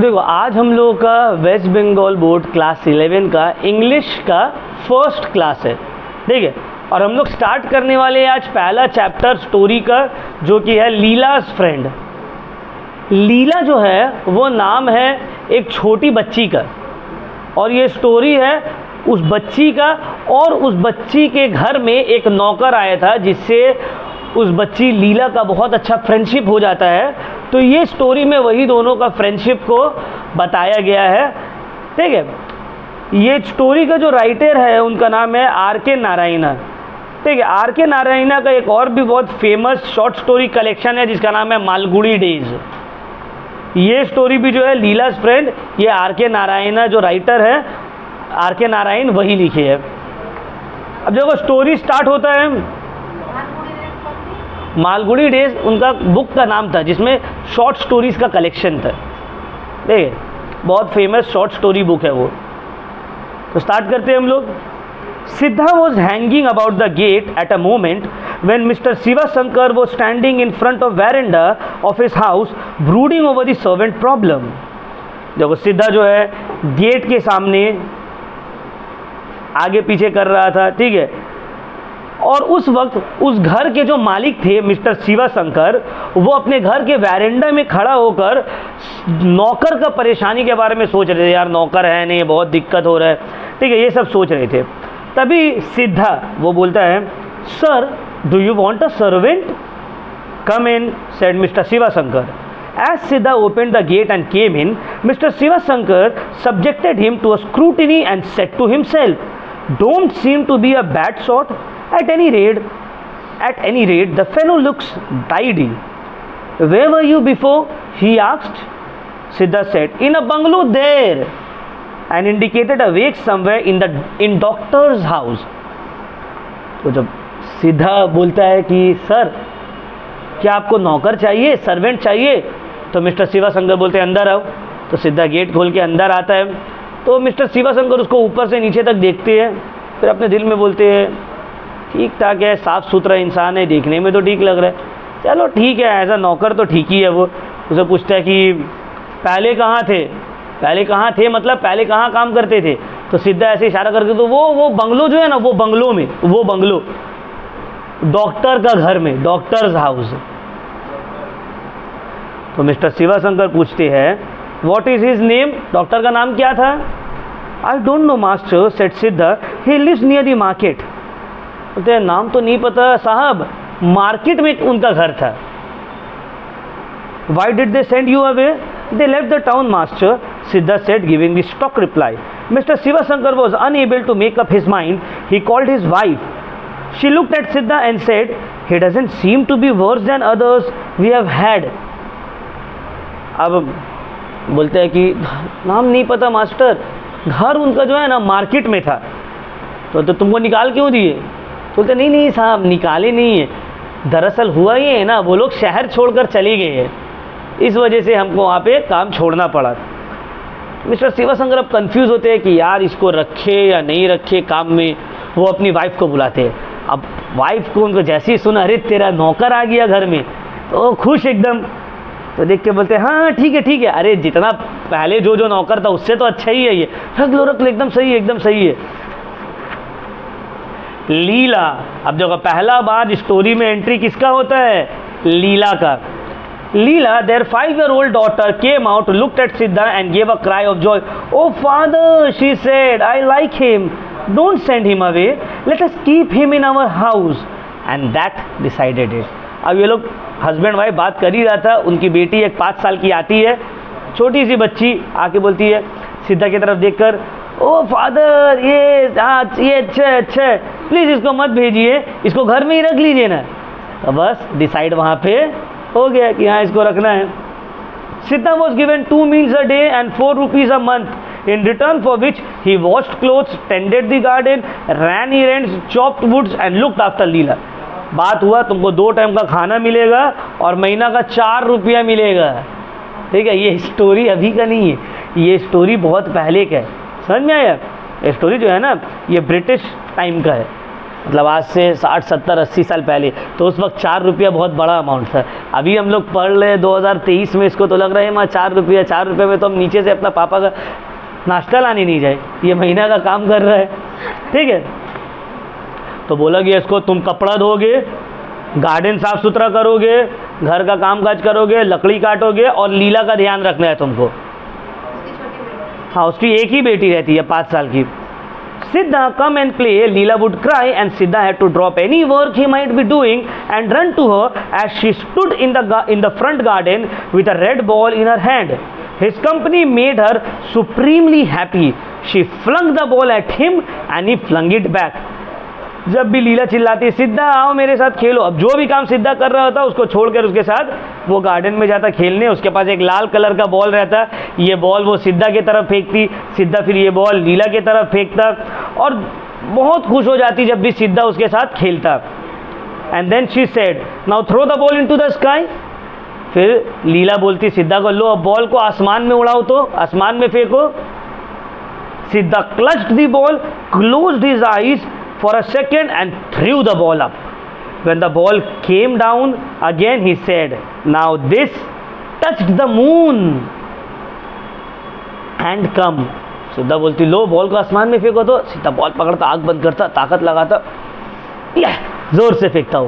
देखो आज हम लोगों का वेस्ट बंगाल बोर्ड क्लास 11 का इंग्लिश का फर्स्ट क्लास है, ठीक है। और हम लोग स्टार्ट करने वाले हैं आज पहला चैप्टर स्टोरी का, जो कि है लीला's फ्रेंड। लीला जो है वो नाम है एक छोटी बच्ची का, और ये स्टोरी है उस बच्ची का। और उस बच्ची के घर में एक नौकर आया था, जिससे उस बच्ची लीला का बहुत अच्छा फ्रेंडशिप हो जाता है। तो ये स्टोरी में वही दोनों का फ्रेंडशिप को बताया गया है, ठीक है। ये स्टोरी का जो राइटर है उनका नाम है आर.के. नारायणा, ठीक है। आर.के. नारायणा का एक और भी बहुत फेमस शॉर्ट स्टोरी कलेक्शन है जिसका नाम है मालगुड़ी डेज। ये स्टोरी भी जो है लीला's फ्रेंड, ये आर.के. नारायणा जो राइटर है, आर.के. नारायण वही लिखे है। अब देखो स्टोरी स्टार्ट होता है, मालगुड़ी डेज उनका बुक का नाम था जिसमें शॉर्ट स्टोरीज़ का कलेक्शन था, ठीक है। बहुत फेमस शॉर्ट स्टोरी बुक है वो। तो स्टार्ट करते हैं हम लोग। Siddha was hanging about the gate at a moment when Mr. Siva Shankar was standing in front of veranda of his house brooding over the servant problem। देखो सिद्धा जो है गेट के सामने आगे पीछे कर रहा था, ठीक है। और उस वक्त उस घर के जो मालिक थे मिस्टर शिवा शंकर, वो अपने घर के वैरेंडा में खड़ा होकर नौकर का परेशानी के बारे में सोच रहे थे। यार नौकर है नहीं, बहुत दिक्कत हो रहा है, ठीक है, ये सब सोच रहे थे। तभी सिद्धा वो बोलता है, sir do you want a servant? Come in, said mister Shiva Shankar. As Siddha opened the gate and came in, Mr. Shiva Shankar subjected him to a scrutiny and said to himself, "Don't seem to be a bad sort. At any rate, the fellow looks tidy." "Where were you before?" he asked. Siddha said, "In a bungalow there," and indicated a wake somewhere in doctor's house. तो जब सिद्धा बोलता है कि sir क्या आपको नौकर चाहिए, सर्वेंट चाहिए, तो मिस्टर शिवा शंकर बोलते हैं अंदर आओ। तो सिद्धा गेट खोल के अंदर आता है। तो मिस्टर शिवा शंकर उसको ऊपर से नीचे तक देखते हैं, फिर अपने दिल में बोलते हैं ठीक ठाक है, साफ़ सुथरा इंसान है, देखने में तो ठीक लग रहा है, चलो ठीक है, ऐसा नौकर तो ठीक ही है। वो उसे पूछता है कि पहले कहाँ थे? पहले कहाँ थे मतलब पहले कहाँ काम करते थे? तो सिद्धा ऐसे इशारा करके, तो वो बंगलो जो है ना, वो बंगलो में, वो बंगलो डॉक्टर का घर में, डॉक्टर्स हाउस। तो मिस्टर शिवा शंकर पूछते हैं what is his name? Doctor का नाम क्या था? I don't know master, said Siddha, he lives near the market. बोलते हैं नाम तो नहीं पता साहब, मार्केट में उनका घर था। Why did they send you away? They left the town, master, Siddha said, giving the stock reply. Mr. Shiva Shankar was unable to make up his mind. He called his wife. She looked at Siddha and said, he doesn't seem to be worse than others we have had. अब बोलते हैं कि नाम नहीं पता master, घर उनका जो है ना मार्केट में था, तो तुमको निकाल क्यों दिए? बोलते नहीं नहीं साहब, निकाले नहीं है, दरअसल हुआ ये है ना, वो लोग शहर छोड़कर चले गए हैं, इस वजह से हमको वहाँ पे काम छोड़ना पड़ा। मिस्टर शिवा शंकर अब कंफ्यूज होते हैं कि यार इसको रखे या नहीं रखे काम में। वो अपनी वाइफ को बुलाते हैं। अब वाइफ को उनको जैसे ही सुना, अरे तेरा नौकर आ गया घर में, तो खुश एकदम। तो देख के बोलते हैं हाँ ठीक है ठीक है, अरे जितना पहले जो नौकर था उससे तो अच्छा ही है, ये रख लो एकदम सही है, एकदम सही है। लीला, अब देखो पहला बार स्टोरी में एंट्री किसका होता है? लीला का। Leela, their 5-year-old daughter, came out, looked at Siddha and gave a cry of joy. "Oh father," she said, "I like him. Don't send him away. Let us keep him in our house." And that decided it. अब ये लोग husband wife बात कर ही रहा था, उनकी बेटी एक 5 साल की आती है, छोटी सी बच्ची आके बोलती है सिद्धा की तरफ देखकर, "ओ फादर, ये अच्छा, प्लीज़ इसको मत भेजिए, इसको घर में ही रख लीजिए ना।" तो बस डिसाइड वहाँ पे हो गया कि हाँ इसको रखना है। Siddha was given 2 meals a day and 4 rupees a month, in return for which he washed clothes, tended the garden, ran errands, chopped woods and looked after Leela। बात हुआ तुमको 2 टाइम का खाना मिलेगा और महीना का 4 रुपया मिलेगा, ठीक है। ये स्टोरी अभी का नहीं है, ये स्टोरी बहुत पहले का है, समझ में आया? ये स्टोरी जो है ना, ये ब्रिटिश टाइम का है। मतलब आज से 60 70 80 साल पहले, तो उस वक्त 4 रुपया बहुत बड़ा अमाउंट था। अभी हम लोग पढ़ रहे 2023 में, इसको तो लग रहा है माँ 4 रुपये में तो हम नीचे से अपना पापा का नाश्ता लाने नहीं जाए, ये महीना का काम कर रहा है, ठीक है। तो बोला कि इसको तुम कपड़ा धोगे, गार्डन साफ सुथरा करोगे, घर का काम काज करोगे, लकड़ी काटोगे, और लीला का ध्यान रखना है तुमको। हाँ, उसकी एक ही बेटी रहती है 5 साल की। Siddha, come and play, Leela would cry, and Siddha had to drop any work he might be doing and run to her as she stood in the front garden with a red ball in her hand. His company made her supremely happy. She flung the ball at him and he flung it back. जब भी लीला चिल्लाती, सिद्धा आओ मेरे साथ खेलो, अब जो भी काम सिद्धा कर रहा होता उसको छोड़कर उसके साथ वो गार्डन में जाता खेलने। उसके पास एक लाल कलर का बॉल रहता, ये बॉल वो सिद्धा की तरफ फेंकती, सिद्धा फिर ये बॉल लीला की तरफ फेंकता, और बहुत खुश हो जाती जब भी सिद्धा उसके साथ खेलता। And then she said, now throw the ball into the sky. फिर लीला बोलती सिद्धा को, लो अब बॉल को आसमान में उड़ाओ, तो आसमान में फेंको। Siddha clutched the ball, closed his eyes for a second and threw the ball up. When the ball came down again, he said, now this touched the moon and come. सिद्धा बोलती, लो बॉल को आसमान में फेंको, तो सीधा बॉल पकड़ता, आग बंद करता, ताकत लगाता, जोर से फेंकता,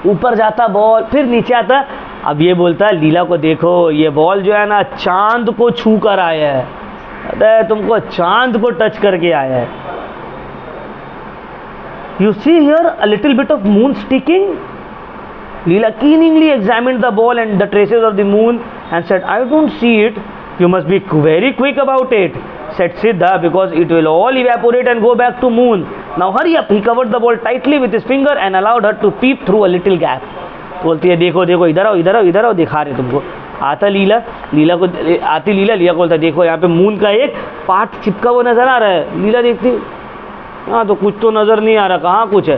ऊपर जाता बॉल, फिर नीचे आता। अब ये बोलता है लीला को, देखो ये बॉल जो है ना चांद को छू कर आया है, अरे तुमको चांद को टच करके आया है। You see here a little bit of moon sticking? Leela keenly examined the ball and the traces of the moon and said, I don't see it. You must be very quick about it, said Siddha, because it will all evaporate and go back to moon. Now hurry up. He covered the ball tightly with his finger and allowed her to peep through a little gap. बोलती है, देखो देखो, इधर आओ इधर आओ इधर आओ, दिखा रहे तुमको। आता लीला, लीला को आती लीला को बोलता है, देखो यहाँ पे मून का एक पार्ट चिपका हुआ नजर आ रहा है। लीला देखती, हाँ तो कुछ तो नज़र नहीं आ रहा, कहाँ कुछ है।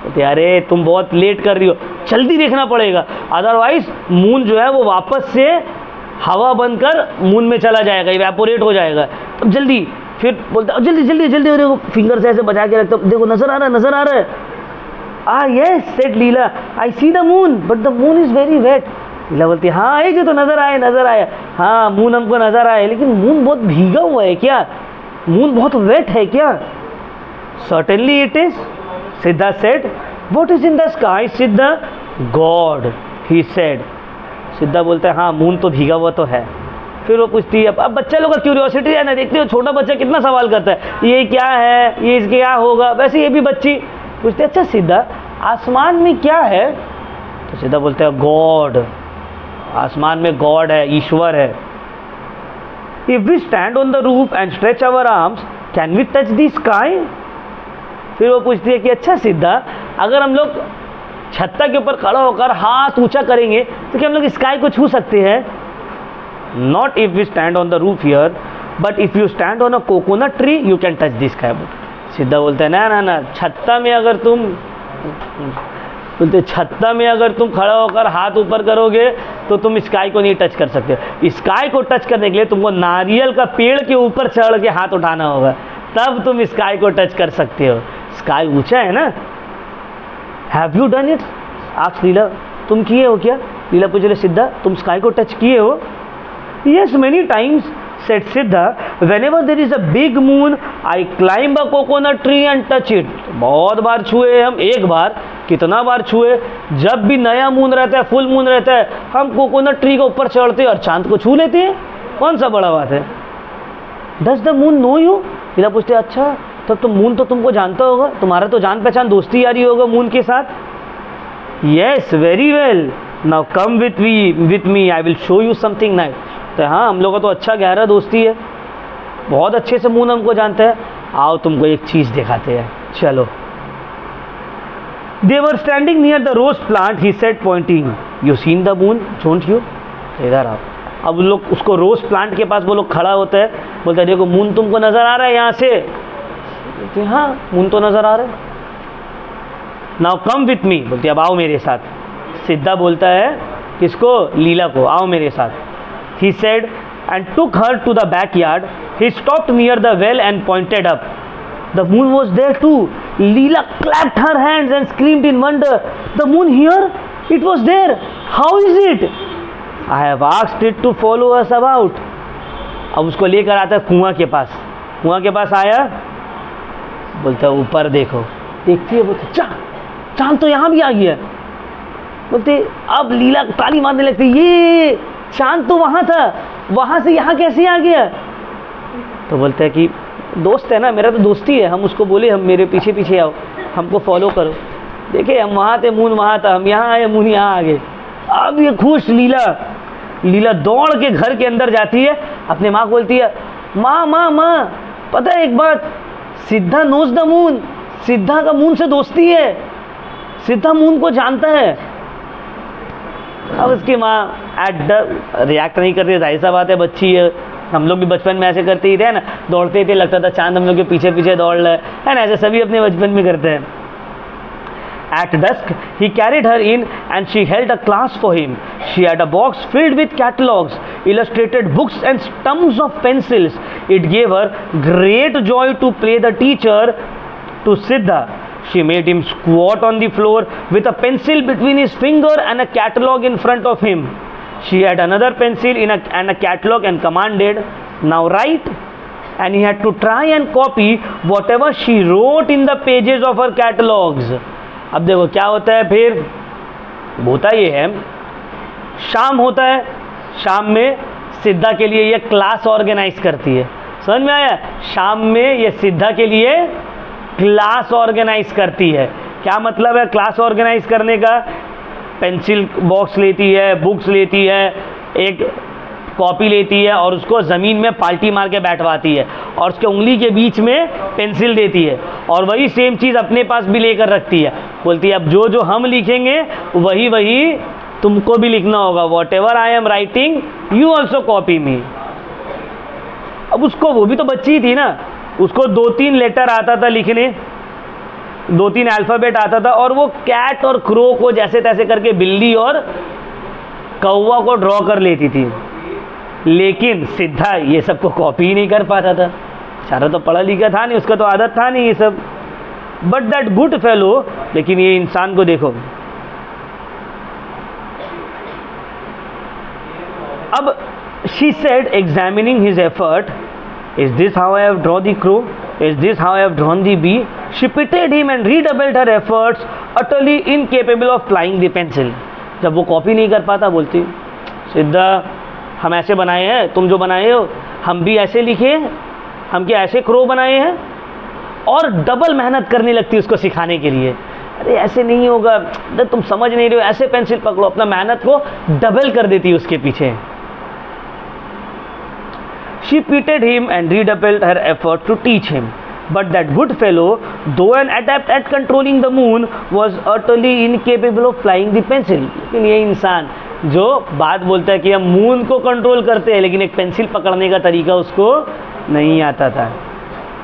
तो अरे तुम बहुत लेट कर रही हो, जल्दी देखना पड़ेगा, अदरवाइज मून जो है वो वापस से हवा बनकर मून में चला जाएगा, इवेपोरेट हो जाएगा। तो जल्दी, फिर बोलता जल्दी जल्दी जल्दी, देखो फिंगर से ऐसे बचा के रखता, देखो नज़र आ रहा है, नज़र आ रहा है। Yes said Leela, I see the moon but the moon is very wet. Leela बोलती है, हाँ ये जो तो नज़र आया, हाँ मून हमको नज़र आया, लेकिन मून बहुत भीगा हुआ है क्या, मून बहुत वेट है क्या? Certainly it is, Siddha said. What is in the sky, Siddha? God, he said. सिद्धा बोलता है, हाँ मून तो भीगा हुआ तो है। फिर वो पूछती है, अब बच्चा लोग का क्यूरियोसिटी है ना, देखते हो छोटा बच्चा कितना सवाल करता है, ये क्या है, ये इसके क्या होगा, वैसे ये भी बच्ची पूछती है, अच्छा सिद्धा आसमान में क्या है? तो सिद्धा बोलता है, गॉड, आसमान में गॉड है, ईश्वर है। If we stand on the roof and stretch our arms, can we touch the sky? फिर वो पूछती है कि अच्छा सिद्धा, अगर हम लोग छत्ता के ऊपर खड़ा होकर हाथ ऊंचा करेंगे तो क्या हम लोग स्काई को छू सकते हैं? Not if we stand on the roof here, but if you stand on a coconut tree you can touch the sky. Siddha बोलता है, ना ना ना, छत्ता में अगर तुम छत्ता में अगर तुम खड़ा होकर हाथ ऊपर करोगे तो तुम स्काई को नहीं टच कर सकते। स्काई को टच करने के लिए तुमको नारियल का पेड़ के ऊपर चढ़ के हाथ उठाना होगा, तब तुम स्काई को टच कर सकते हो। स्काई ऊंचा है ना। Have you done it? Asked Leela, तुम किए हो क्या? लीला पूछ रहे, सिद्धा तुम स्काई को टच किए हो? Yes many times said Siddha, whenever there is a big moon I climb a coconut tree and touch it. बहुत बार छुए हम, एक बार, कितना बार छुए, जब भी नया मून रहता है, फुल मून रहता है, हम कोकोनट ट्री के ऊपर चढ़ते और चांद को छू लेते हैं, कौन सा बड़ा बात है। Does the moon know you? लीला पूछते, अच्छा तब तो मून तो तुमको जानता होगा, तुम्हारा तो जान पहचान दोस्ती यारी होगा मून के साथ। Yes, very well. Now come with me. I will show you something nice. तो हाँ, हम लोगों का तो अच्छा गहरा दोस्ती है, बहुत अच्छे से मून हमको जानता है, आओ तुमको एक चीज़ दिखाते हैं, चलो। They were standing near the rose plant, he said pointing. You seen the moon, don't you? इधर आओ। अब लोग उसको रोज प्लांट के पास वो लोग खड़ा होता है, बोलता है देखो मून तुमको नज़र आ रहा है यहाँ से? बोलते हाँ मून तो नज़र आ रहा है। Now come with me, बोलते अब आओ मेरे साथ। सिद्धा बोलता है किसको? लीला को, आओ मेरे साथ। He said and took her to the backyard. He stopped near the well and pointed up. The moon was there too. Leela clapped her hands and screamed in wonder, "The moon here? It was there. How is it? I have asked it to follow us about." अब उसको लेकर आता कुआं के पास। कुआं के पास आया, बोलता ऊपर देखो। देखती है, बोलते चांद तो यहाँ भी आ गया। बोलते अब लीला ताली मारने लगती, ये चांद तो वहाँ था, वहाँ से यहाँ कैसे आ गया? तो बोलता है कि दोस्त है ना, मेरा तो दोस्ती है। हम उसको बोले हम मेरे पीछे पीछे आओ, हमको फॉलो करो। देखे हम वहाँ थे, मून वहाँ था, हम यहाँ आए, मून यहाँ आ गए। अब ये खुश लीला दौड़ के घर के अंदर जाती है, अपने माँ को बोलती है, माँ माँ माँ, पता है एक बात, सिद्धा नोज द मून, सिद्धा का मून से दोस्ती है, सिद्धा मून को जानता है। अब उसकी माँ रिएक्ट नहीं करती, जाहिर सा बात है, बच्ची है। हम लोग भी बचपन में ऐसे करते ही थे ना, दौड़ते थे, लगता था चांद हम लोग के पीछे पीछे दौड़ रहा है ना, ऐसे सभी अपने बचपन में करते हैं। At dusk, he carried her in and she held a class for him. She had a box filled with catalogs, illustrated books and stumps of pencils. It gave her great joy to play the teacher to Siddha. She made him squat on the floor with a pencil between his finger and a catalog in front of him. She had another pencil and a catalog and commanded, "Now write." And he had to try and copy whatever she wrote in the pages of her catalogs. अब देखो क्या होता है फिर, होता ये है, शाम होता है, शाम में सिद्धा के लिए ये क्लास ऑर्गेनाइज करती है। समझ में आया? शाम में ये सिद्धा के लिए क्लास ऑर्गेनाइज करती है। क्या मतलब है क्लास ऑर्गेनाइज करने का? पेंसिल बॉक्स लेती है, बुक्स लेती है, एक कॉपी लेती है और उसको ज़मीन में पाल्टी मार के बैठवाती है और उसके उंगली के बीच में पेंसिल देती है और वही सेम चीज़ अपने पास भी लेकर रखती है। बोलती है अब जो जो हम लिखेंगे वही वही तुमको भी लिखना होगा। Whatever I am writing you also copy me. अब उसको, वो भी तो बच्ची थी ना, उसको 2-3 लेटर आता था लिखने, 2-3 अल्फ़ाबेट आता था और वो कैट और क्रो को जैसे तैसे करके बिल्ली और कौवा को ड्रॉ कर लेती थी। लेकिन सिद्धा ये सब को कॉपी ही नहीं कर पाता था, सारा तो पढ़ा लिखा था नहीं, उसका तो आदत था नहीं ये सब। बट दैट गुड फेलो, लेकिन ये इंसान को देखो, अब she said examining his effort, is this how I have draw the crow, is this how I have drawn the bee. She pitied him and redoubled her efforts, utterly incapable of flying the pencil. जब वो copy नहीं कर पाता, बोलती सिद्धा हम ऐसे बनाए हैं, तुम जो बनाए हो हम भी ऐसे लिखे हैं, हम क्या ऐसे क्रो बनाए हैं? और डबल मेहनत करने लगती उसको सिखाने के लिए। अरे ऐसे नहीं होगा, तुम समझ नहीं रहे हो, ऐसे पेंसिल पकड़ो, अपना मेहनत को डबल कर देती उसके पीछे। She pitied him and redoubled her effort to teach him. But that good fellow, though an adept at controlling the moon, was utterly incapable of flying the pencil. लेकिन ये इंसान जो बात बोलता है कि हम मून को कंट्रोल करते हैं, लेकिन एक पेंसिल पकड़ने का तरीका उसको नहीं आता था।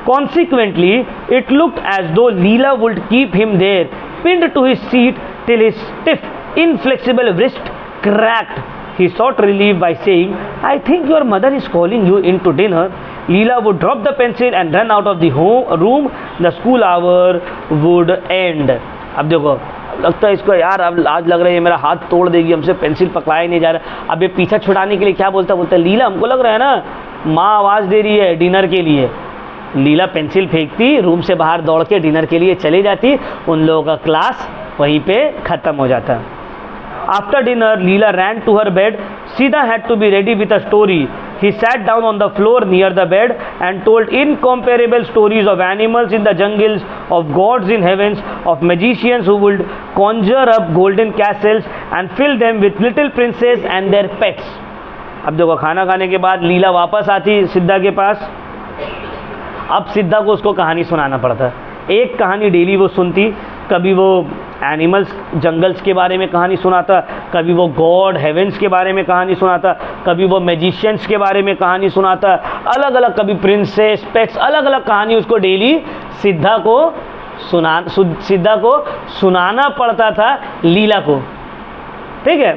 Consequently, it looked as though Leela would keep him there, pinned to his seat till his stiff, inflexible wrist cracked. He sought relief by saying, "I think your mother is calling you in to dinner." Leela would drop the pencil and run out of the room. The school hour would end. अब देखो, लगता है इसको यार अब आज लग रहा है मेरा हाथ तोड़ देगी, हमसे पेंसिल पकड़ाया नहीं जा रहा। अब ये पीछा छुड़ाने के लिए क्या बोलता है, लीला हमको लग रहा है ना माँ आवाज़ दे रही है डिनर के लिए। लीला पेंसिल फेंकती, रूम से बाहर दौड़ के डिनर के लिए चली जाती, उन लोगों का क्लास वहीं पे ख़त्म हो जाता। After dinner, Leela ran to her bed. Siddha had to be ready with a story. He sat down on the floor near the bed and told incomparable stories of animals in the jungles, of gods in heavens, of magicians who would conjure up golden castles and fill them with little princes and their pets. अब देखो, खाना खाने के बाद लीला वापस आती सिद्धा के पास। अब सिद्धा को उसको कहानी सुनाना पड़ता। एक कहानी डेली वो सुनती, कभी वो एनिमल्स जंगल्स के बारे में कहानी सुनाता, कभी वो गॉड हेवेंस के बारे में कहानी सुनाता, कभी वो मैजिशियंस के बारे में कहानी सुनाता, अलग अलग, कभी प्रिंसेस पेट्स, अलग अलग कहानी उसको डेली सिद्धा को सुनाना पड़ता था लीला को। ठीक है।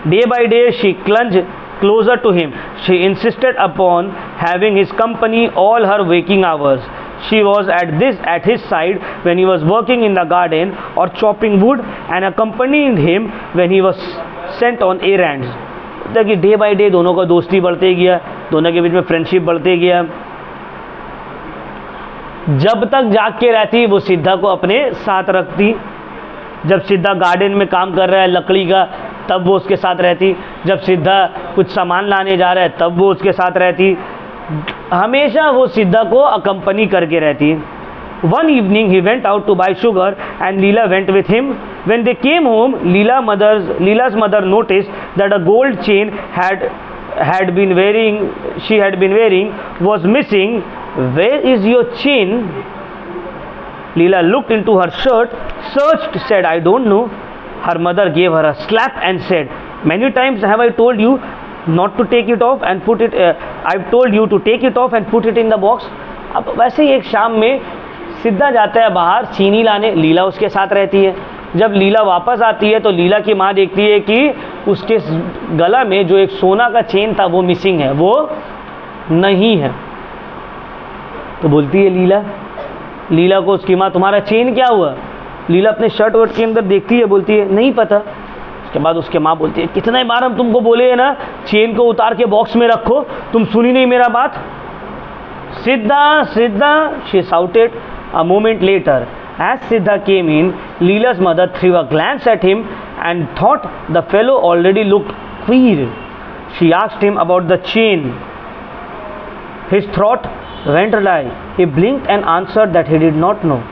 Day by day she clung closer to him. She insisted upon having his company all her waking hours. She was at his side when he was working in the garden or chopping wood and accompanied him when he was sent on errands. देखिए day by day दोनों का दोस्ती बढ़ते गया, दोनों के बीच में friendship बढ़ते गया। जब तक जाग के रहती वो सिद्धा को अपने साथ रखती। जब सिद्धा गार्डन में काम कर रहा है लकड़ी का तब वो उसके साथ रहती। जब सिद्धा कुछ सामान लाने जा रहा है तब वो उसके साथ रहती। हमेशा वो सिद्धा को अकम्पनी करके रहती। One evening he went out to buy sugar and Leela went with him. When they came home, Leela's mother noticed that a gold chain she had been wearing was missing. Where is your chain? Leela looked into her shirt, searched, said, I don't know. Her mother gave her a slap and said, many times have I told you not to take it off and put it. I've told you to take it off and put it in the box. अब वैसे ही एक शाम में सिद्धा जाता है बाहर चीनी लाने, लीला उसके साथ रहती है। जब लीला वापस आती है तो लीला की माँ देखती है कि उसके गला में जो एक सोना का चेन था वो मिसिंग है, वो नहीं है। तो बोलती है लीला को उसकी माँ, तुम्हारा चेन क्या हुआ? लीला अपने शर्ट वर्ट के अंदर देखती है, बोलती है नहीं पता। उसके बाद उसके माँ बोलती है कितने बार हम तुमको बोले हैं ना चेन को उतार के बॉक्स में रखो, तुम सुनी नहीं मेरा बात। Siddha, she shouted. A moment later, as Siddha came in, Leela's mother threw a glance at him and thought the fellow already looked queer. She asked him about the chain. His throat went dry. He blinked and answered that he did not know.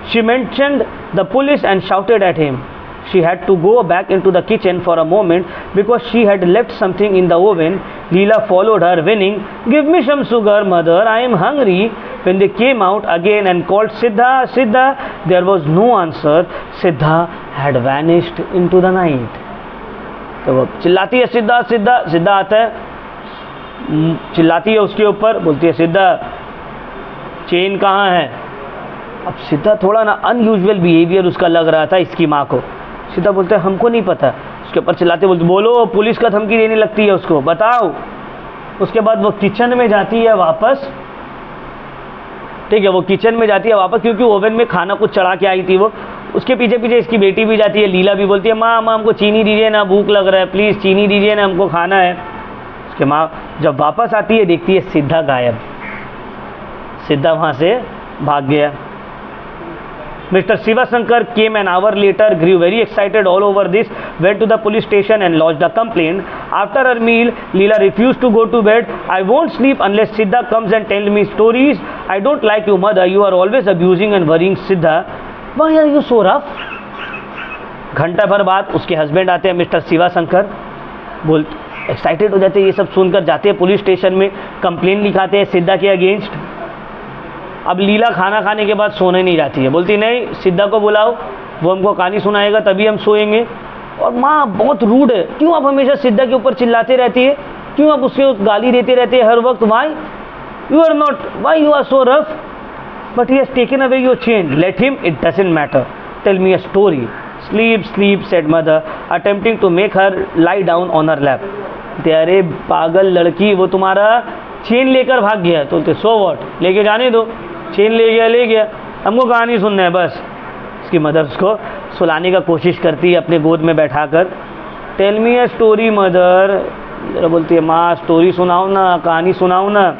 She mentioned the police and shouted at him. She had to go back into the kitchen for a moment because she had left something in the oven. Leela followed her, whining, give me some sugar, mother, I am hungry. When they came out again and called Siddha, there was no answer. Siddha had vanished into the night. तो वो चिल्लाती है सिद्धा आता है, चिल्लाती है उसके ऊपर, बोलती है सिद्धा चेन कहाँ है? अब सिद्धा थोड़ा ना अनयूजुअल बिहेवियर उसका लग रहा था इसकी माँ को। सिद्धा बोलते हैं हमको नहीं पता। उसके ऊपर चिल्लाते बोलते बोलो, पुलिस का धमकी देने लगती है उसको, बताओ। उसके बाद वो किचन में जाती है वापस, ठीक है, वो किचन में जाती है वापस क्योंकि ओवन में खाना कुछ चढ़ा के आई थी वो। उसके पीछे पीछे इसकी बेटी भी जाती है, लीला भी बोलती है माँ हमको चीनी दीजिए ना, भूख लग रहा है, प्लीज़ चीनी दीजिए ना, हमको खाना है। उसके माँ जब वापस आती है देखती है सिद्धा गायब, सिद्धा वहाँ से भाग गया। Mr. Sivasankar came an hour later, grew very excited all over this, went to the police station and lodged a complaint. After her meal, Leela refused to go to bed. I won't sleep unless Siddha comes and tells me stories. I don't like you, mother. You are always abusing and worrying Siddha. Why are you so rough? घंटा भर बाद उसके husband आते हैं mister Shivashankar, बोल excited हो जाते हैं, ये सब सुनकर जाते हैं पुलिस स्टेशन में, कंप्लेन लिखाते हैं सिद्धा के अगेंस्ट। अब लीला खाना खाने के बाद सोने नहीं जाती है, बोलती नहीं सिद्धा को बुलाओ, वो हमको कहानी सुनाएगा तभी हम सोएंगे। और माँ बहुत रूड है, क्यों आप हमेशा सिद्धा के ऊपर चिल्लाते रहती है, क्यों आप उसके गाली देते रहते हैं हर वक्त? Why you are so rough? But he has taken away your chain, let him, it doesn't matter, tell me a story. Sleep said mother, attempting to make her lie down on her lap. अरे पागल लड़की, वो तुम्हारा chain लेकर भाग गया, तो so what, लेके जाने दो, चेन ले गया, हमको कहानी सुनना है बस। उसकी मदर उसको सुलाने का कोशिश करती है अपने गोद में बैठाकर। Tell me a story mother, बोलती है माँ स्टोरी सुनाओ ना, कहानी सुनाओ ना।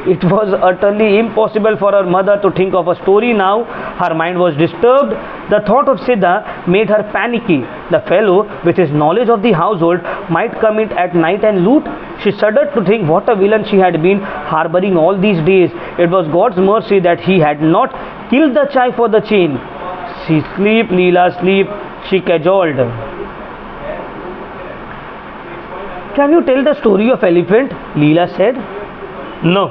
It was utterly impossible for her mother to think of a story now. Her mind was disturbed. The thought of Siddha made her panicky. The fellow, with his knowledge of the household, might come in at night and loot. She shuddered to think what a villain she had been harboring all these days. It was God's mercy that he had not killed the child for the chain. She sleep, Leela, sleep, she cajoled. Can you tell the story of elephant? Leela said. No.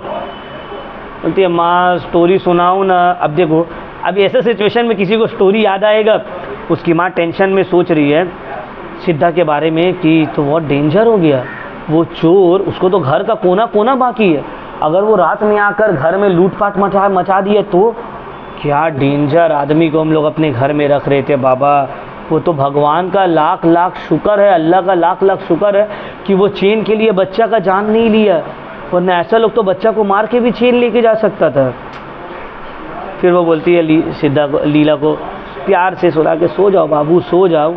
बोलती है माँ story सुनाओ ना। अब देखो, अब ऐसे situation में किसी को स्टोरी याद आएगा? उसकी माँ टेंशन में सोच रही है सिद्धा के बारे में कि तो बहुत डेंजर हो गया, वो चोर, उसको तो घर का कोना कोना बाकी है, अगर वो रात में आकर घर में लूटपाट मचा दिए तो क्या डेंजर आदमी को हम लोग अपने घर में रख रहे थे बाबा। वो तो भगवान का लाख लाख शुक्र है, अल्लाह का लाख लाख शुक्र है कि वो चेन के लिए बच्चा का जान नहीं लिया, वरना ऐसा लोग तो बच्चा को मार के भी चेन लेके जा सकता था। फिर वो बोलती है लीला को प्यार से सुला के, सो जाओ बाबू सो जाओ।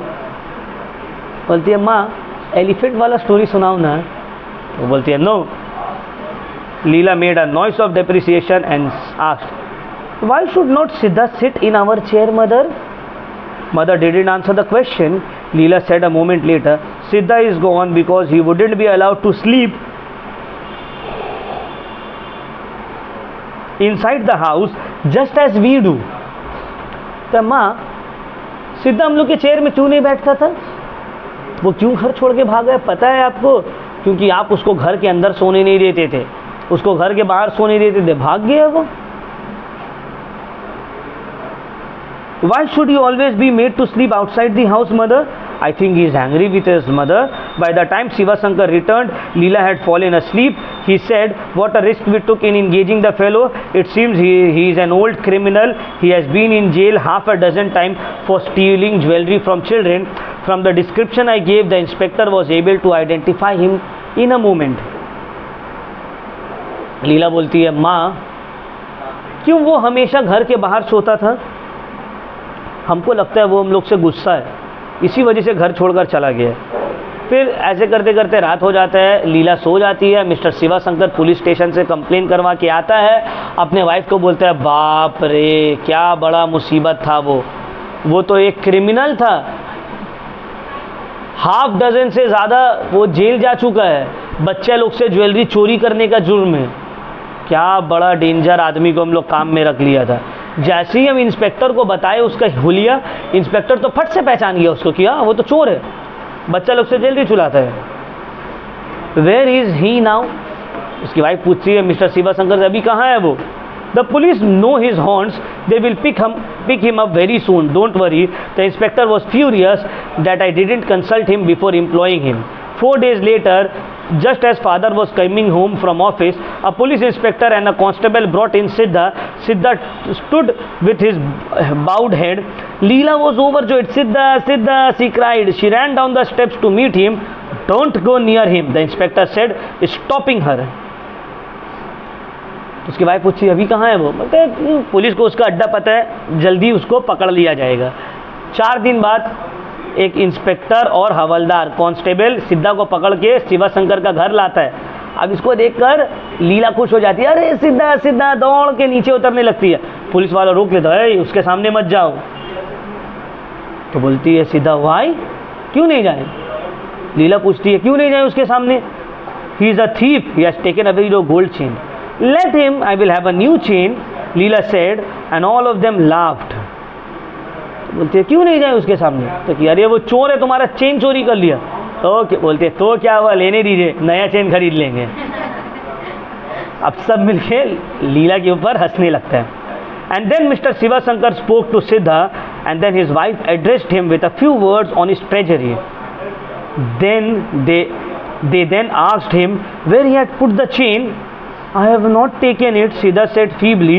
बोलती है माँ एलिफेंट वाला स्टोरी सुनाओ ना। वो बोलती है no. Leela made a noise of depreciation and asked why should not Siddha sit in our chair mother. Mother didn't answer the question. Leela said a moment later, Siddha is gone because he wouldn't be allowed to sleep inside the house just as we do. तो माँ सिद्धा हम लोग के chair में क्यों नहीं बैठता था? वो क्यों घर छोड़ के भाग गया पता है आपको? क्योंकि आप उसको घर के अंदर सोने नहीं देते थे, उसको घर के बाहर सोने देते थे, भाग गया वो। Why should he always be made to sleep outside the house, mother? I think he is angry with his mother. By the time Shiva Shankar returned, Leela had fallen asleep. He said, what a risk we took in engaging the fellow. It seems he is an old criminal. He has been in jail half a dozen times for stealing jewelry from children. From the description I gave, the inspector was able to identify him in a moment. लीला बोलती है माँ क्यों वो हमेशा घर के बाहर सोता था? हमको लगता है वो हम लोग से गुस्सा है, इसी वजह से घर छोड़कर चला गया। फिर ऐसे करते करते रात हो जाता है, लीला सो जाती है। Mr Shiva Shankar police station से कंप्लेन करवा के आता है, अपने वाइफ को बोलता है बाप रे क्या बड़ा मुसीबत था वो तो एक क्रिमिनल था, हाफ डजन से ज़्यादा वो जेल जा चुका है, बच्चे लोग से ज्वेलरी चोरी करने का जुर्म है, क्या बड़ा डेंजर आदमी को हम लोग काम में रख लिया था। जैसे ही हम इंस्पेक्टर को बताए उसका हुलिया, इंस्पेक्टर तो फट से पहचान गया उसको कि हाँ वो तो चोर है, बच्चा लोग से ज्वेलरी चुराता है। Where is he now? उसकी वाइफ पूछती है मिस्टर शिवा शंकर अभी कहाँ है वो? The police know his horns, they will pick him up very soon, don't worry. The inspector was furious that I didn't consult him before employing him. 4 days later, just as father was coming home from office, a police inspector and a constable brought in Siddha. Siddha stood with his bowed head. Leela was overjoyed. Siddha, Siddha, she cried. She ran down the steps to meet him. Don't go near him, the inspector said, stopping her. उसकी wife पूछी अभी कहाँ है वो? मतलब police को उसका अड्डा पता है, जल्दी उसको पकड़ लिया जाएगा। 4 दिन बाद एक इंस्पेक्टर और हवलदार कांस्टेबल सिद्धा को पकड़ के शिवा शंकर का घर लाता है। अब इसको देखकर लीला खुश हो जाती है, अरे सिद्धा सिद्धा, दौड़ के नीचे उतरने लगती है। पुलिस वाला रोक लेता है, उसके सामने मत जाओ। तो बोलती है सिद्धा वाई, क्यों नहीं जाए? लीला पूछती है क्यों नहीं जाए उसके सामने? He is a thief, he has taken away your gold chain. Let him, I will have a new chain, Leela said, and all of them laughed. बोलते क्यों नहीं जाए उसके सामने? तो कि अरे वो चोर है, तुम्हारा चेन चोरी कर लिया। तो बोलते तो क्या हुआ, लेने दीजिए, नया चेन खरीद लेंगे। अब सब मिलके लीला के ऊपर हंसने लगता है। And then Mr. Shiva Shankar spoke to Siddha, and then his wife addressed him with a few words on his treasury. Then they then asked him where he had put the chain. I have not taken it, Siddha said feebly,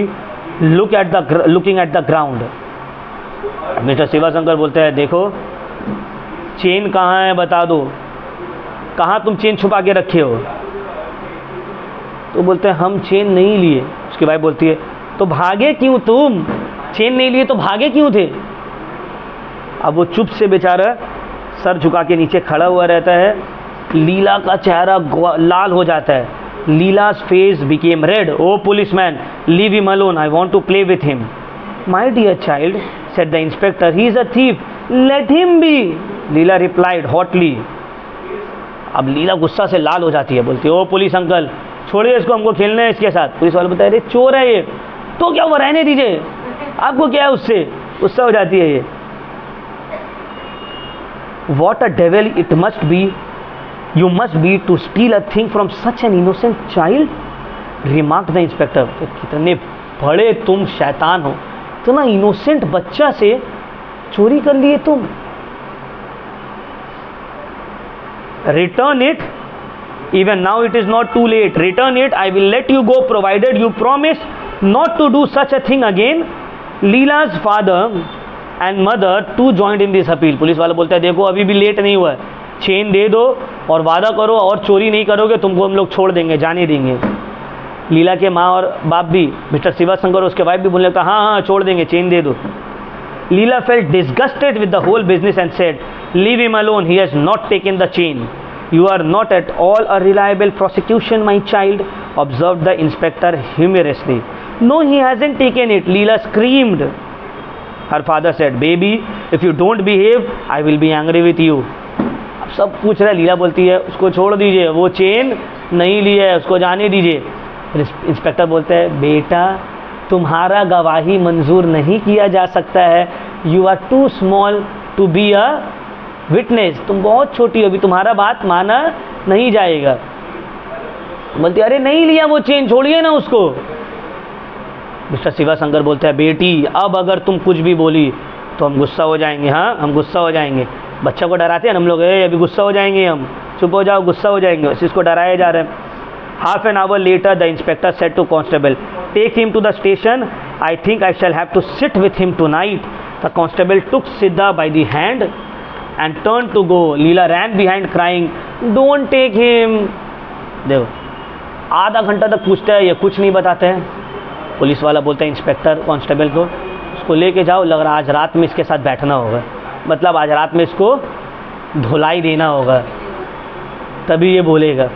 looking at the ground. Mister Shiva Shankar बोलते हैं देखो chain कहाँ है बता दो, कहाँ तुम chain छुपा के रखे हो? तो बोलते हैं हम चेन नहीं लिए। उसकी वाइफ बोलती है तो भागे क्यों तुम? चेन नहीं लिए तो भागे क्यों थे? अब वो चुप से बेचारा सर झुका के नीचे खड़ा हुआ रहता है। लीला का चेहरा लाल हो जाता है। Leela's face became red. Oh policeman, leave him alone. I want to play with him. My dear child, said the inspector, he is a thief. Let him be. Leela replied hotly. अब लीला गुस्सा से लाल हो जाती है, बोलती है ओ police uncle छोड़िए इसको, हमको खेलना है इसके साथ। पुलिस वाले बताए अरे चोर है ये। तो क्या हुआ, रहने दीजिए, आपको क्या है उससे? गुस्सा हो जाती है ये। What a devil it must be you must be to steal a thing from such an innocent child, remarked the inspector. कितने बड़े तुम शैतान हो, इतना इनोसेंट बच्चा से चोरी कर लिए तुम। Return it, even now it is not too late. Return it, I will let you go provided you promise not to do such a thing again. Leela's father and mother too joined in this appeal. Police वाला बोलता है देखो अभी भी late नहीं हुआ है, chain दे दो और वादा करो और चोरी नहीं करोगे, तुमको हम लोग छोड़ देंगे, जाने देंगे। लीला के माँ और बाप भी, मिस्टर शिवाशंकर और उसके वाइफ भी बोलने लगा, हाँ हाँ छोड़ देंगे, चेन दे दो। Leela felt disgusted with the whole business and said, leave him alone, he has not taken the chain. You are not at all a reliable prosecution, my child, observed the inspector humorously. No, he hasn't taken it, Leela screamed. Her father said, baby, if you don't behave, I will be angry with you. अब सब पूछ रहा है, लीला बोलती है उसको छोड़ दीजिए, वो चेन नहीं ली है, उसको जाने दीजिए। इंस्पेक्टर बोलते हैं, बेटा तुम्हारा गवाही मंजूर नहीं किया जा सकता है, you are too small to be a witness, तुम बहुत छोटी हो, अभी तुम्हारा बात माना नहीं जाएगा। बोलती अरे नहीं लिया वो चेन, छोड़िए ना उसको। मिस्टर शिवाशंकर बोलते हैं, बेटी अब अगर तुम कुछ भी बोली तो हम गुस्सा हो जाएंगे। हाँ हम गुस्सा हो जाएंगे, बच्चा को डराते हैं हम लोग, अभी गुस्सा हो जाएंगे हम, चुप हो जाओ, गुस्सा हो जाएंगे, बस इसको डराए जा रहे हैं। Half an hour later the inspector said to constable, take him to the station, I think I shall have to sit with him tonight. The constable took Siddha by the hand and turned to go. Leela ran behind crying, don't take him. देखो आधा घंटा तक पूछता है, ये कुछ नहीं बताते हैं। पुलिस वाला बोलता है इंस्पेक्टर कांस्टेबल को, उसको लेके जाओ, लग रहा आज रात में इसके साथ बैठना होगा, मतलब आज रात में इसको धुलाई देना होगा, तभी ये बोलेगा।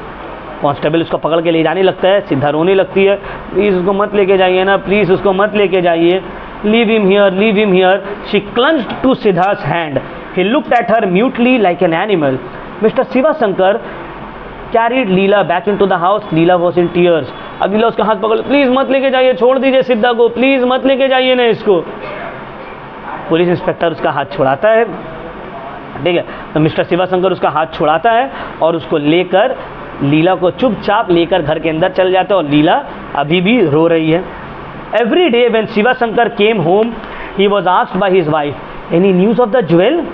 कांस्टेबल उसको पकड़ के ले जाने लगता है, सिद्धा रोने लगती है, प्लीज़ उसको मत लेके जाइए ना, प्लीज़ उसको मत लेके जाइए, leave him here, leave him here. She clung to Siddha's hand. He looked at her mutely like an animal. Mr. Shivashankar carried Leela back into the house. Leela was in tears. अब लीला उसका हाथ पकड़, please मत लेके जाइए, छोड़ दीजिए सिद्धा को, प्लीज़ मत लेके जाइए ना इसको। पुलिस इंस्पेक्टर उसका हाथ छुड़ाता है, ठीक है, तो मिस्टर शिवाशंकर उसका हाथ छुड़ाता है और उसको लेकर लीला को चुपचाप लेकर घर के अंदर चल जाता है, और लीला अभी भी रो रही है। Every day when Shivashankar came home, he was asked by his wife, any news of the jewel?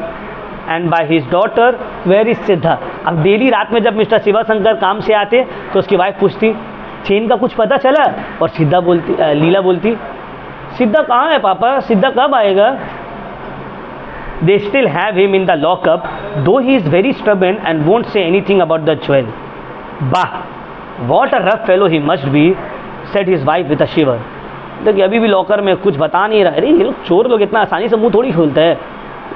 And by his daughter, where is Siddha? अब डेली रात में जब मिस्टर शिवाशंकर काम से आते तो उसकी वाइफ पूछती, चेन का कुछ पता चला? और लीला बोलती, सिद्धा कहाँ है पापा, सिद्धा कब आएगा? They still have him in the lockup, though he is very stubborn and won't say anything about the jewel. Bah, what a rough fellow he must be, said his wife with a shiver. देखिए अभी भी locker में कुछ बता नहीं रहा है, अरे ये लोग चोर लोग इतना आसानी से मुंह थोड़ी खोलते हैं,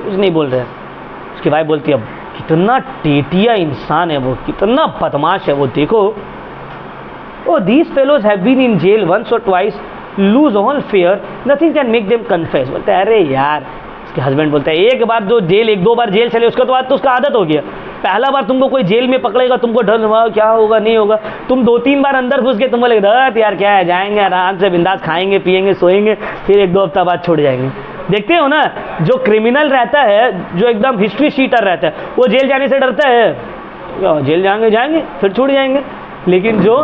कुछ नहीं बोल रहे। उसकी वाइफ बोलती है, अब कितना टेटिया इंसान है वो, कितना बदमाश है वो, देखो। Oh these fellows have been in jail once or twice, lose all fear, nothing can make them confess. बोलते हैं अरे यार, उसके हस्बैंड बोलते हैं, एक बार जो जेल, एक दो बार जेल चले उसके बाद तो उसका आदत हो गया, पहला बार तुमको कोई जेल में पकड़ेगा तुमको डर हुआ, क्या होगा नहीं होगा, तुम 2-3 बार अंदर घुस के तुम बोलेगा यार क्या है, जाएंगे आराम से बिंदास, खाएंगे पिएंगे सोएंगे, फिर 1-2 हफ्ता बाद छोड़ जाएंगे। देखते हो ना, जो क्रिमिनल रहता है, जो एकदम हिस्ट्री शीटर रहता है, वो जेल जाने से डरता है, जेल जाएंगे फिर छूट जाएंगे, लेकिन जो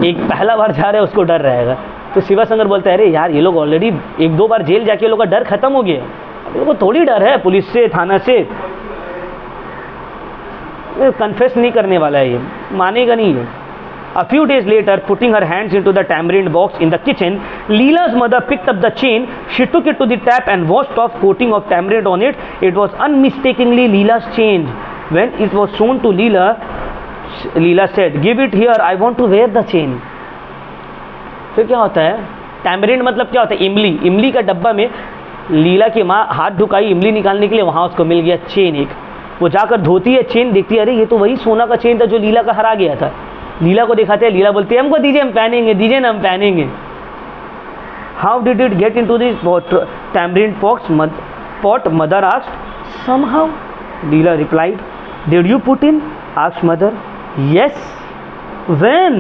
एक पहला बार जा रहा है उसको डर रहेगा। तो शिवाशंकर बोलता है, अरे यार ये लोग ऑलरेडी 1-2 बार जेल जाके लोग का डर खत्म हो गया, लोगों को थोड़ी डर है पुलिस से, थाना से, कन्फेस नहीं करने वाला है, ये मानेगा नहीं है। A few days later, putting her hands into the tamarind box in the kitchen, Leela's mother picked up the chain. She took it to the tap and washed off coating of tamarind on it. It was unmistakably Leela's chain. When it was shown to Leela, Leela said, "Give it here. I want to wear the chain." फिर क्या होता है, tamarind मतलब क्या होता है, इमली, इमली का डब्बा में लीला की माँ हाथ ढुकाई इमली निकालने के लिए, वहाँ उसको मिल गया चेन एक। वो जाकर धोती है, चेन देखती है, अरे ये तो वही सोना का चेन था जो लीला का हरा गया था। लीला को दिखाते हैं, लीला बोलती है, हमको दीजिए हम पहनेंगे, दीजिए ना हम पहनेंगे। How did it get into this tamarind pot? Mother asked. Somehow, Leela replied. Did you put in? Asked mother. Yes. When?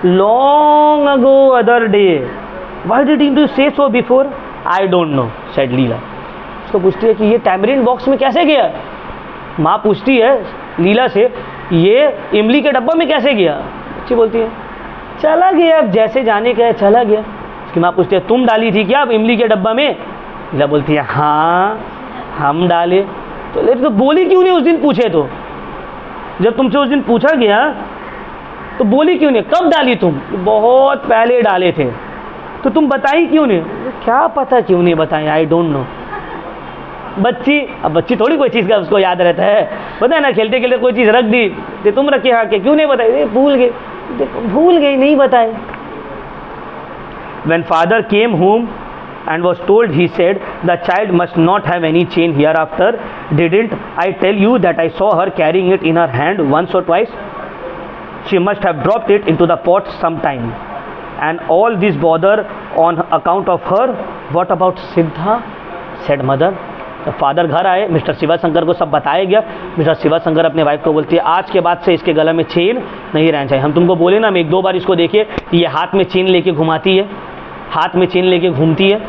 Long ago, other day. Why didn't you say so before? I don't know, said Leela. उसको पूछती है कि ये tamarind box में कैसे गया? माँ पूछती है लीला से, ये इमली के डब्बा में कैसे गया? बच्ची बोलती है, चला गया, अब जैसे जाने का है चला गया। उसकी माँ पूछती है, तुम डाली थी क्या अब इमली के डब्बा में? लीला बोलती है, हाँ हम डाले। तो बोली क्यों नहीं उस दिन पूछे? तो जब तुमसे उस दिन पूछा गया तो बोली क्यों नहीं? कब डाली तुम? बहुत पहले डाले थे। तो तुम बताई क्यों नहीं? क्या पता क्यों नहीं बताई, आई डोंट नो। बच्ची, अब बच्ची थोड़ी कोई चीज़ का उसको याद रहता है, पता है ना, खेलते खेलते कोई चीज़ रख दी तो तुम रखे हाँ के, क्यों नहीं बताई? भूल गई, नहीं बताए। When father came home and was told, he said, the child must not have any chain hereafter. Didn't I tell you that I saw her carrying it in her hand once or twice? She must have dropped it into the pot sometime. And all this bother on account of her. What about Siddha? Said mother. तो father घर आए, mister Shivashankar को सब बताया गया। Mister Shivashankar अपने wife को बोलती है, आज के बाद से इसके गले में चेन नहीं रहना चाहिए। हम तुमको बोले ना, हम एक दो बार इसको देखे कि ये हाथ में चेन लेके घुमाती है, हाथ में चेन लेके घूमती है,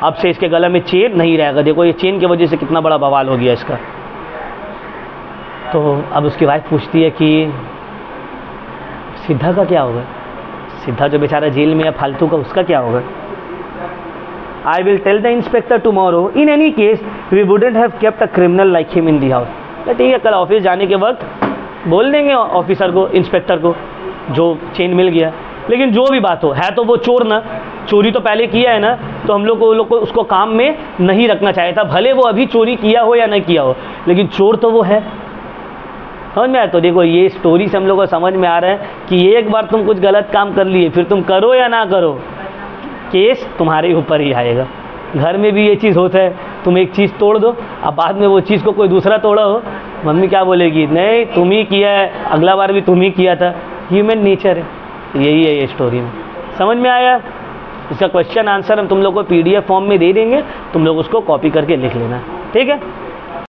अब से इसके गले में चेन नहीं रहेगा। देखो ये चेन की वजह से कितना बड़ा बवाल हो गया इसका। तो अब उसकी वाइफ पूछती है कि सिद्धा का क्या होगा? सिद्धा जो बेचारा जेल में है फालतू का, उसका क्या होगा? I will tell the inspector tomorrow. In any case, we wouldn't have kept a criminal like him in the house. ठीक है, कल ऑफिस जाने के वक्त बोल देंगे ऑफिसर को, इंस्पेक्टर को, जो चेन मिल गया। लेकिन जो भी बात हो, है तो वो चोर ना, चोरी तो पहले किया है ना, तो हम लोग को उसको काम में नहीं रखना चाहिए था। भले वो अभी चोरी किया हो या नहीं किया हो, लेकिन चोर तो वो है। समझ में आया? तो देखो ये स्टोरी से हम लोग को समझ में आ रहा है कि एक बार तुम कुछ गलत काम कर लिए, फिर तुम करो या ना करो, केस तुम्हारे ऊपर ही आएगा। घर में भी ये चीज़ होता है, तुम एक चीज़ तोड़ दो, अब बाद में वो चीज़ को कोई दूसरा तोड़ा हो, मम्मी क्या बोलेगी? नहीं तुम ही किया है, अगला बार भी तुम ही किया था। ह्यूमन नेचर है, यही है ये स्टोरी में। समझ में आया? इसका क्वेश्चन आंसर हम तुम लोग को PDF फॉर्म में दे देंगे, तुम लोग उसको कॉपी करके लिख लेना, ठीक है।